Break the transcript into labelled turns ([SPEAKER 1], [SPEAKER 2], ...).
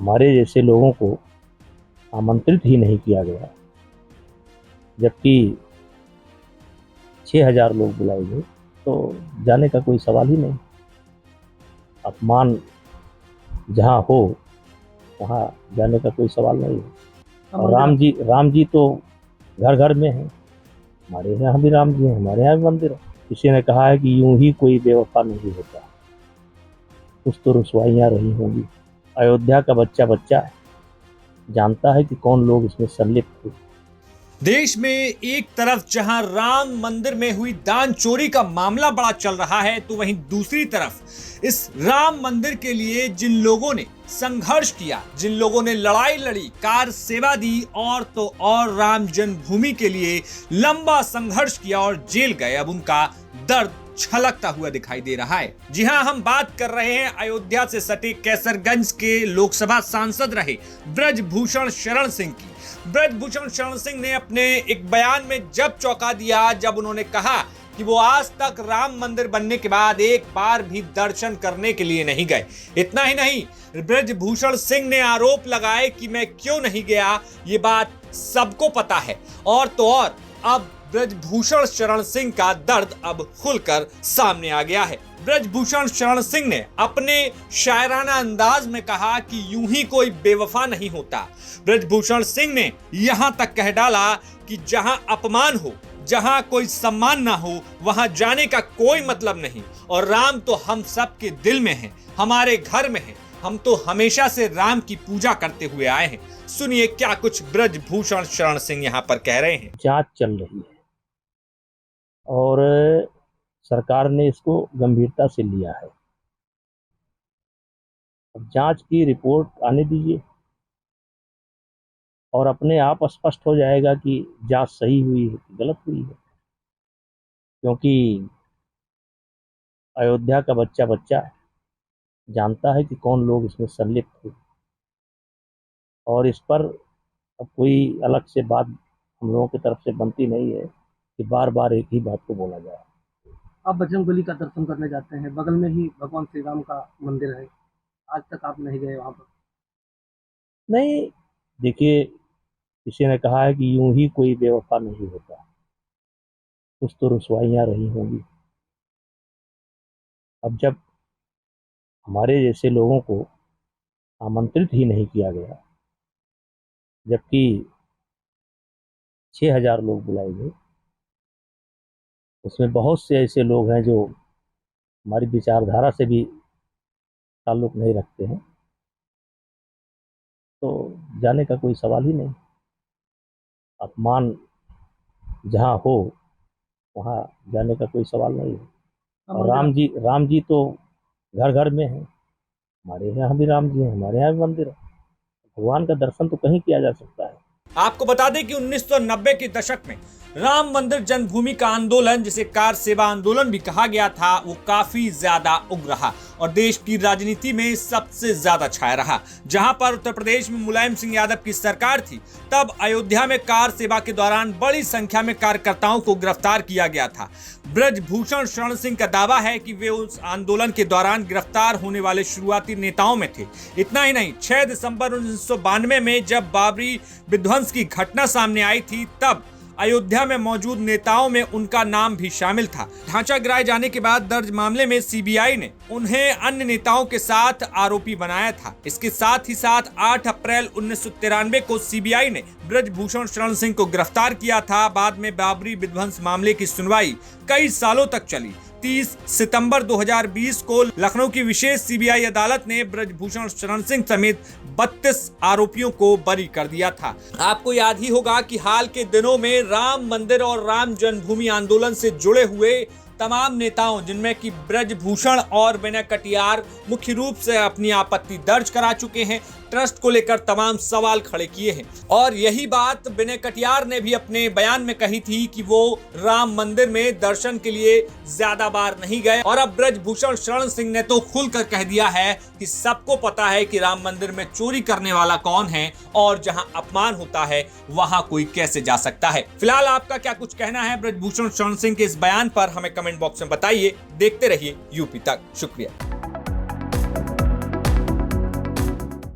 [SPEAKER 1] हमारे जैसे लोगों को आमंत्रित ही नहीं किया गया, जबकि 6,000 लोग बुलाए गए, तो जाने का कोई सवाल ही नहीं। अपमान जहाँ हो वहाँ जाने का कोई सवाल नहीं है। और राम जी तो घर घर में हैं। हमारे यहाँ भी राम जी हैं, हमारे यहाँ भी मंदिर है। किसी ने कहा है कि यूं ही कोई बेवफा नहीं होता, कुछ तो रुसवाइयाँ रही होंगी। अयोध्या का बच्चा बच्चा जानता है कि कौन लोग इसमें संलिप्त थे।
[SPEAKER 2] देश में एक तरफ जहां राम मंदिर में हुई दान चोरी का मामला बड़ा चल रहा है, तो वहीं दूसरी तरफ इस राम मंदिर के लिए जिन लोगों ने संघर्ष किया, जिन लोगों ने लड़ाई लड़ी, कार सेवा दी और तो और राम जन्मभूमि के लिए लंबा संघर्ष किया और जेल गए, अब उनका दर्द छलकता हुआ दिखाई दे रहा है। जी हां, हम बात कर रहे हैं अयोध्या से सटे कैसरगंज के लोकसभा सांसद रहे ब्रजभूषण शरण सिंह की। ब्रजभूषण शरण सिंह ने अपने एक बयान में जब चौंका दिया, जब उन्होंने कहा कि वो आज तक राम मंदिर बनने के बाद एक बार भी दर्शन करने के लिए नहीं गए। इतना ही नहीं, ब्रजभूषण सिंह ने आरोप लगाए कि मैं क्यों नहीं गया, ये बात सबको पता है। और तो और अब ब्रजभूषण शरण सिंह का दर्द अब खुलकर सामने आ गया है। ब्रजभूषण शरण सिंह ने अपने शायराना अंदाज में कहा कि यूं ही कोई बेवफा नहीं होता। ब्रजभूषण सिंह ने यहां तक कह डाला कि जहां अपमान हो, जहां कोई सम्मान ना हो, वहां जाने का कोई मतलब नहीं। और राम तो हम सब के दिल में है, हमारे घर में है। हम तो हमेशा से राम की पूजा करते हुए आए हैं। सुनिए क्या कुछ ब्रजभूषण शरण सिंह यहाँ पर कह रहे हैं।
[SPEAKER 1] जांच चल रही है और सरकार ने इसको गंभीरता से लिया है। अब जांच की रिपोर्ट आने दीजिए और अपने आप स्पष्ट हो जाएगा कि जांच सही हुई है कि गलत हुई है। क्योंकि अयोध्या का बच्चा बच्चा जानता है कि कौन लोग इसमें संलिप्त थे, और इस पर अब कोई अलग से बात हम लोगों की तरफ से बनती नहीं है कि बार बार एक ही बात को बोला जाए।
[SPEAKER 3] आप बजरंगबली का दर्शन करने जाते हैं, बगल में ही भगवान श्री राम का मंदिर है, आज तक आप नहीं गए वहाँ पर?
[SPEAKER 1] नहीं, देखिए, किसी ने कहा है कि यूं ही कोई बेवफा नहीं होता, कुछ तो रुसवाइयाँ रही होंगी। अब जब हमारे जैसे लोगों को आमंत्रित ही नहीं किया गया, जबकि 6,000 लोग बुलाए गए, उसमें बहुत से ऐसे लोग हैं जो हमारी विचारधारा से भी ताल्लुक़ नहीं रखते हैं, तो जाने का कोई सवाल ही नहीं। अपमान जहाँ हो वहाँ जाने का कोई सवाल नहीं है। और राम जी तो घर घर में हैं। हमारे यहाँ भी राम जी हैं, हमारे यहाँ भी मंदिर है। भगवान का दर्शन तो कहीं किया जा सकता है।
[SPEAKER 2] आपको बता दें कि 1990 के दशक में राम मंदिर जन्मभूमि का आंदोलन, जिसे कार सेवा आंदोलन भी कहा गया था, वो काफी ज्यादा उग्र रहा और देश की राजनीति में सबसे ज्यादा छाया रहा। जहां पर उत्तर प्रदेश में मुलायम सिंह यादव की सरकार थी, तब अयोध्या में कार सेवा के दौरान बड़ी संख्या में कार्यकर्ताओं को गिरफ्तार किया गया था। ब्रजभूषण शरण सिंह का दावा है कि वे उस आंदोलन के दौरान गिरफ्तार होने वाले शुरुआती नेताओं में थे। इतना ही नहीं, 6 दिसंबर 1992 में जब बाबरी विध्वंस की घटना सामने आई थी, तब अयोध्या में मौजूद नेताओं में उनका नाम भी शामिल था। ढांचा गिराए जाने के बाद दर्ज मामले में सीबीआई ने उन्हें अन्य नेताओं के साथ आरोपी बनाया था। इसके साथ ही साथ 8 अप्रैल 1993 को सीबीआई ने ब्रजभूषण शरण सिंह को गिरफ्तार किया था। बाद में बाबरी विध्वंस मामले की सुनवाई कई सालों तक चली। 30 सितंबर 2020 को लखनऊ की विशेष सीबीआई अदालत ने ब्रजभूषण शरण सिंह समेत 32 आरोपियों को बरी कर दिया था। आपको याद ही होगा कि हाल के दिनों में राम मंदिर और राम जन्मभूमि आंदोलन से जुड़े हुए तमाम नेताओं, जिनमें कि ब्रजभूषण और विनय कटियार मुख्य रूप से अपनी आपत्ति दर्ज करा चुके हैं, ट्रस्ट को लेकर तमाम सवाल खड़े किए हैं। और यही बात विनय कटियार ने भी अपने बयान में कही थी कि वो राम मंदिर में दर्शन के लिए ज्यादा बार नहीं गए। और अब ब्रजभूषण शरण सिंह ने तो खुलकर कह दिया है कि सबको पता है कि राम मंदिर में चोरी करने वाला कौन है और जहां अपमान होता है वहां कोई कैसे जा सकता है। फिलहाल आपका क्या कुछ कहना है ब्रजभूषण शरण सिंह के इस बयान पर, हमें कमेंट बॉक्स में बताइए। देखते रहिए यूपी तक। शुक्रिया।